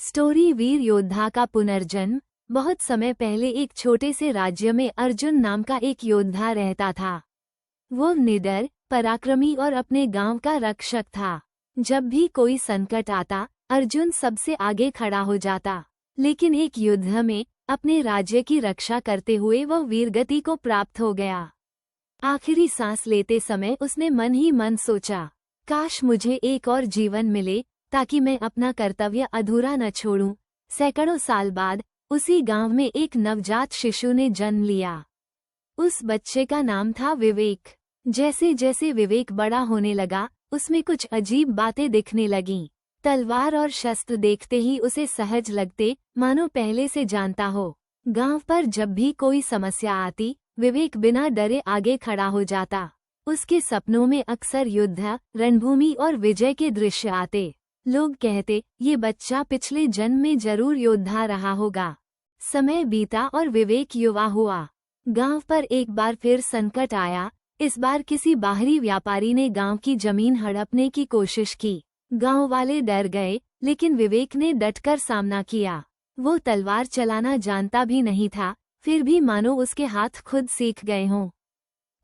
Story वीर योद्धा का पुनर्जन्म। बहुत समय पहले एक छोटे से राज्य में अर्जुन नाम का एक योद्धा रहता था। वो निडर, पराक्रमी और अपने गांव का रक्षक था। जब भी कोई संकट आता, अर्जुन सबसे आगे खड़ा हो जाता। लेकिन एक युद्ध में अपने राज्य की रक्षा करते हुए वह वीरगति को प्राप्त हो गया। आखिरी सांस लेते समय उसने मन ही मन सोचा, काश मुझे एक और जीवन मिले ताकि मैं अपना कर्तव्य अधूरा न छोड़ूं। सैकड़ों साल बाद उसी गांव में एक नवजात शिशु ने जन्म लिया। उस बच्चे का नाम था विवेक। जैसे जैसे विवेक बड़ा होने लगा, उसमें कुछ अजीब बातें दिखने लगीं। तलवार और शस्त्र देखते ही उसे सहज लगते, मानो पहले से जानता हो। गांव पर जब भी कोई समस्या आती, विवेक बिना डरे आगे खड़ा हो जाता। उसके सपनों में अक्सर युद्ध, रणभूमि और विजय के दृश्य आते। लोग कहते, ये बच्चा पिछले जन्म में जरूर योद्धा रहा होगा। समय बीता और विवेक युवा हुआ। गांव पर एक बार फिर संकट आया। इस बार किसी बाहरी व्यापारी ने गांव की जमीन हड़पने की कोशिश की। गांव वाले डर गए, लेकिन विवेक ने डटकर सामना किया। वो तलवार चलाना जानता भी नहीं था, फिर भी मानो उसके हाथ खुद सीख गए हों।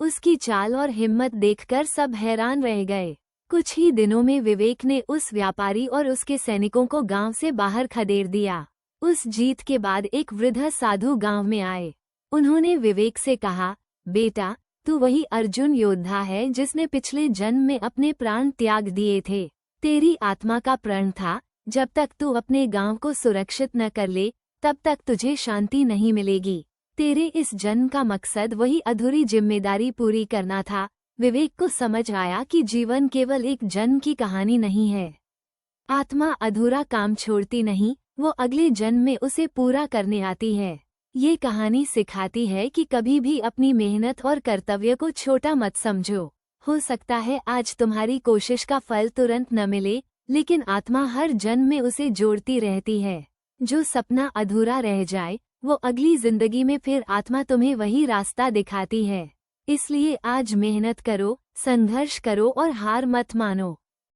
उसकी चाल और हिम्मत देखकर सब हैरान रह गए। कुछ ही दिनों में विवेक ने उस व्यापारी और उसके सैनिकों को गांव से बाहर खदेड़ दिया। उस जीत के बाद एक वृद्ध साधु गांव में आए। उन्होंने विवेक से कहा, बेटा, तू वही अर्जुन योद्धा है जिसने पिछले जन्म में अपने प्राण त्याग दिए थे। तेरी आत्मा का प्रण था, जब तक तू अपने गांव को सुरक्षित न कर ले, तब तक तुझे शांति नहीं मिलेगी। तेरे इस जन्म का मकसद वही अधूरी जिम्मेदारी पूरी करना था। विवेक को समझ आया कि जीवन केवल एक जन्म की कहानी नहीं है। आत्मा अधूरा काम छोड़ती नहीं, वो अगले जन्म में उसे पूरा करने आती है। ये कहानी सिखाती है कि कभी भी अपनी मेहनत और कर्तव्य को छोटा मत समझो। हो सकता है आज तुम्हारी कोशिश का फल तुरंत न मिले, लेकिन आत्मा हर जन्म में उसे जोड़ती रहती है। जो सपना अधूरा रह जाए, वो अगली जिंदगी में फिर आत्मा तुम्हें वही रास्ता दिखाती है। इसलिए आज मेहनत करो, संघर्ष करो और हार मत मानो।